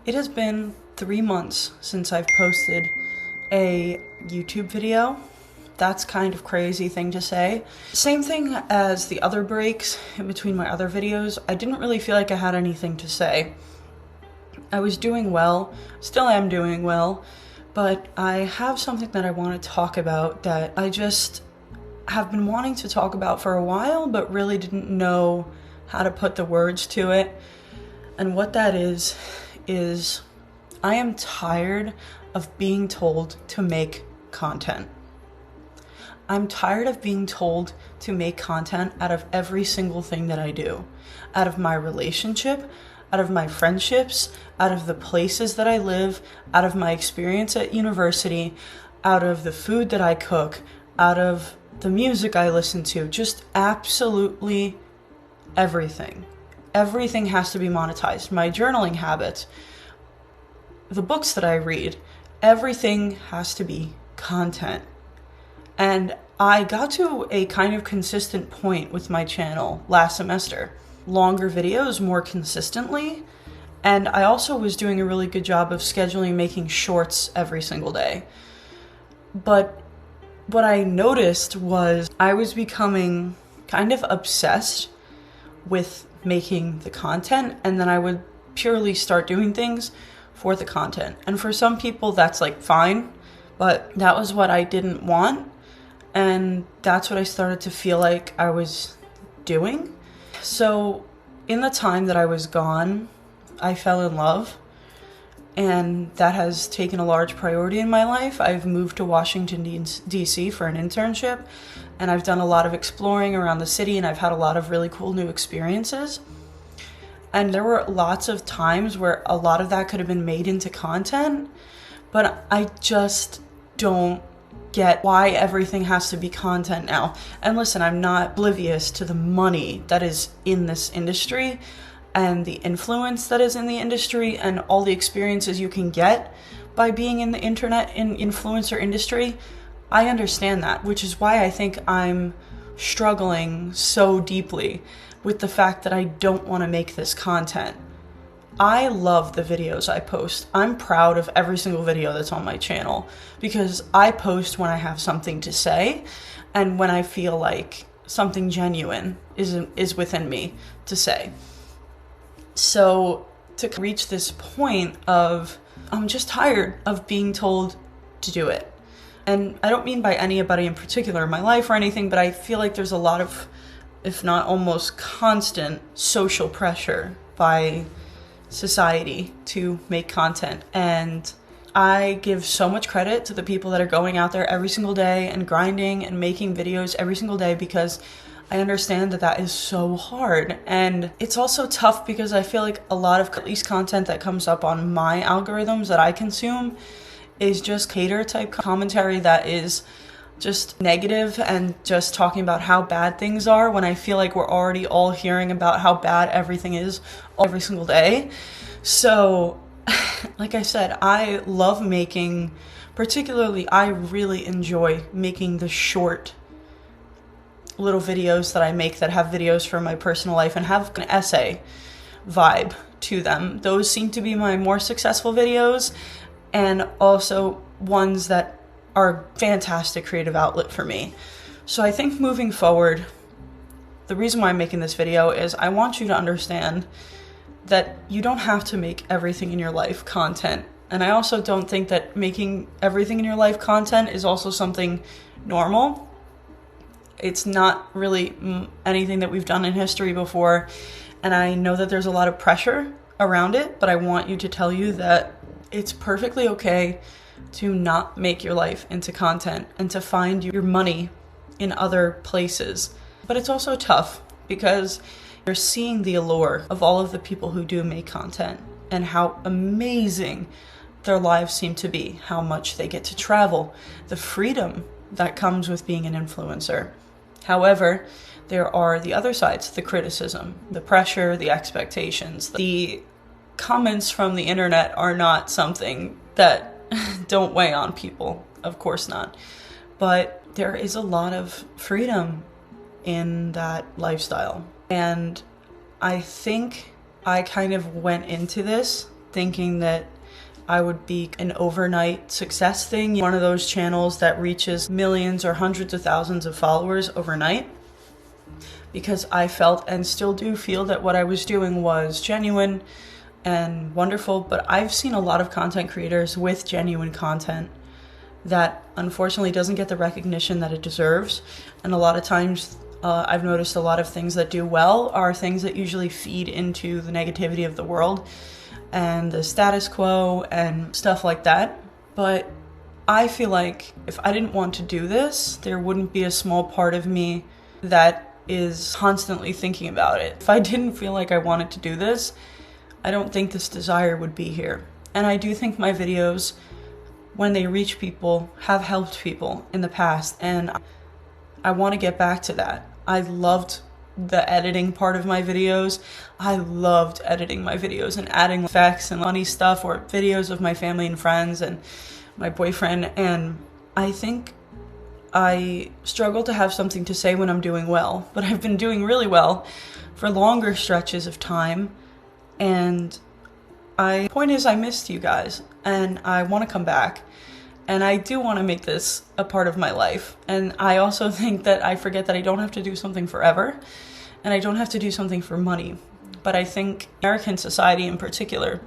It has been 3 months since I've posted a YouTube video. That's kind of crazy thing to say. Same thing as the other breaks in between my other videos. I didn't really feel like I had anything to say. I was doing well, still am doing well, but I have something that I want to talk about that I just have been wanting to talk about for a while, but really didn't know how to put the words to it. And what that is I am tired of being told to make content. I'm tired of being told to make content out of every single thing that I do. Out of my relationship, out of my friendships, out of the places that I live, out of my experience at university, out of the food that I cook, out of the music I listen to, just absolutely everything. Everything has to be monetized. My journaling habits, the books that I read, everything has to be content. And I got to a kind of consistent point with my channel last semester. Longer videos more consistently. And I also was doing a really good job of scheduling making shorts every single day. But what I noticed was I was becoming kind of obsessed with making the content, and then I would purely start doing things for the content. And for some people that's like fine, but that was what I didn't want, and that's what I started to feel like I was doing. So in the time that I was gone, I fell in love, and that has taken a large priority in my life. I've moved to Washington, D.C. for an internship, and I've done a lot of exploring around the city, and I've had a lot of really cool new experiences. And there were lots of times where a lot of that could have been made into content, but I just don't get why everything has to be content now. And listen, I'm not oblivious to the money that is in this industry and the influence that is in the industry and all the experiences you can get by being in the internet and influencer industry. I understand that, which is why I think I'm struggling so deeply with the fact that I don't want to make this content. I love the videos I post. I'm proud of every single video that's on my channel because I post when I have something to say and when I feel like something genuine is within me to say. So to reach this point of I'm just tired of being told to do it. And I don't mean by anybody in particular in my life or anything, but I feel like there's a lot of, if not almost constant, social pressure by society to make content. And I give so much credit to the people that are going out there every single day and grinding and making videos every single day, because I understand that that is so hard. And it's also tough because I feel like a lot of at least content that comes up on my algorithms that I consume is just hater type commentary that is just negative and just talking about how bad things are, when I feel like we're already all hearing about how bad everything is every single day. So like I said, I love making, particularly I really enjoy making the short little videos that I make that have videos from my personal life and have an essay vibe to them. Those seem to be my more successful videos, and also ones that are a fantastic creative outlet for me. So I think moving forward, the reason why I'm making this video is I want you to understand that you don't have to make everything in your life content. And I also don't think that making everything in your life content is also something normal. It's not really anything that we've done in history before. And I know that there's a lot of pressure around it, but I want you to tell you that it's perfectly okay to not make your life into content and to find your money in other places. But it's also tough because you're seeing the allure of all of the people who do make content and how amazing their lives seem to be, how much they get to travel, the freedom that comes with being an influencer. However, there are the other sides, the criticism, the pressure, the expectations. The comments from the internet are not something that don't weigh on people, of course not. But there is a lot of freedom in that lifestyle. And I think I kind of went into this thinking that I would be an overnight success thing, one of those channels that reaches millions or hundreds of thousands of followers overnight, because I felt and still do feel that what I was doing was genuine and wonderful. But I've seen a lot of content creators with genuine content that unfortunately doesn't get the recognition that it deserves. And a lot of times I've noticed a lot of things that do well are things that usually feed into the negativity of the world and the status quo and stuff like that. But I feel like if I didn't want to do this, there wouldn't be a small part of me that is constantly thinking about it. If I didn't feel like I wanted to do this, I don't think this desire would be here. And I do think my videos, when they reach people, have helped people in the past, and I want to get back to that. I loved the editing part of my videos. I loved editing my videos and adding effects and funny stuff, or videos of my family and friends and my boyfriend, and I think I struggle to have something to say when I'm doing well, but I've been doing really well for longer stretches of time. And point is, I missed you guys and I want to come back, and I do want to make this a part of my life. And I also think that I forget that I don't have to do something forever, and I don't have to do something for money. But I think American society in particular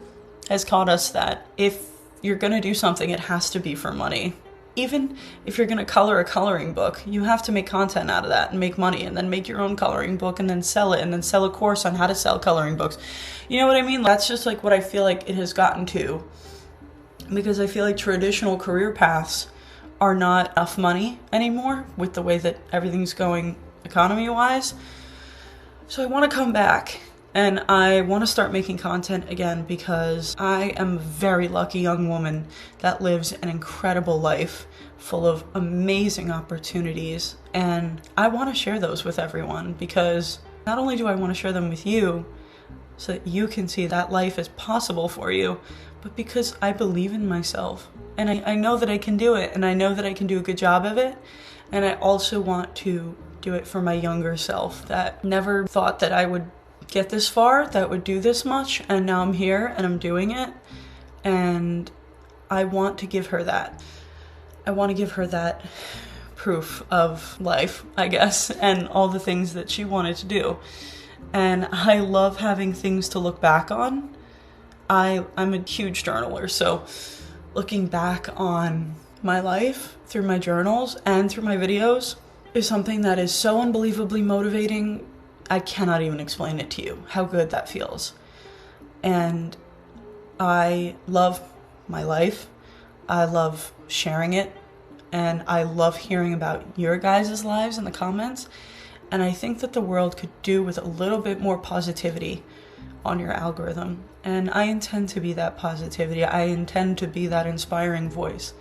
has taught us that if you're going to do something, it has to be for money. Even if you're going to color a coloring book, you have to make content out of that and make money, and then make your own coloring book and then sell it, and then sell a course on how to sell coloring books. You know what I mean? That's just like what I feel like it has gotten to, because I feel like traditional career paths are not enough money anymore with the way that everything's going economy-wise. So I want to come back and I want to start making content again, because I am a very lucky young woman that lives an incredible life full of amazing opportunities, and I want to share those with everyone, because not only do I want to share them with you so that you can see that life is possible for you, but because I believe in myself, and I know that I can do it, and I know that I can do a good job of it. And I also want to do it for my younger self that never thought that I would get this far, that would do this much, and now I'm here and I'm doing it. And I want to give her that. I want to give her that proof of life, I guess, and all the things that she wanted to do. And I love having things to look back on. I'm a huge journaler, so looking back on my life through my journals and through my videos is something that is so unbelievably motivating. I cannot even explain it to you how good that feels. And I love my life. I love sharing it. And I love hearing about your guys' lives in the comments. And I think that the world could do with a little bit more positivity on your algorithm. And I intend to be that positivity. I intend to be that inspiring voice.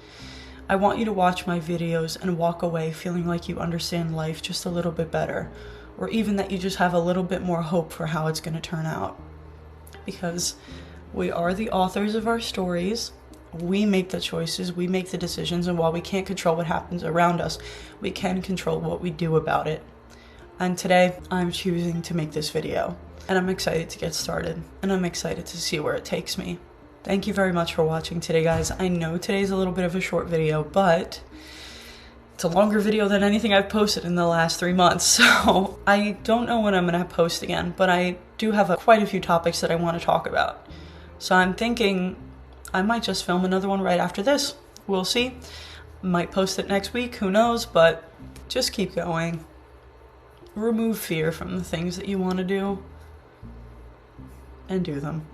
I want you to watch my videos and walk away feeling like you understand life just a little bit better, or even that you just have a little bit more hope for how it's going to turn out. Because we are the authors of our stories. We make the choices, we make the decisions, and while we can't control what happens around us, we can control what we do about it. And today, I'm choosing to make this video, and I'm excited to get started, and I'm excited to see where it takes me. Thank you very much for watching today, guys. I know today's a little bit of a short video, but it's a longer video than anything I've posted in the last 3 months, so I don't know when I'm gonna post again, but I do have quite a few topics that I want to talk about. So I'm thinking I might just film another one right after this. We'll see. Might post it next week, who knows, but just keep going. Remove fear from the things that you want to do and do them.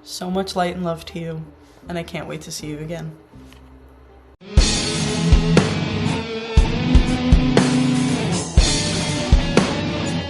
So much light and love to you, and I can't wait to see you again.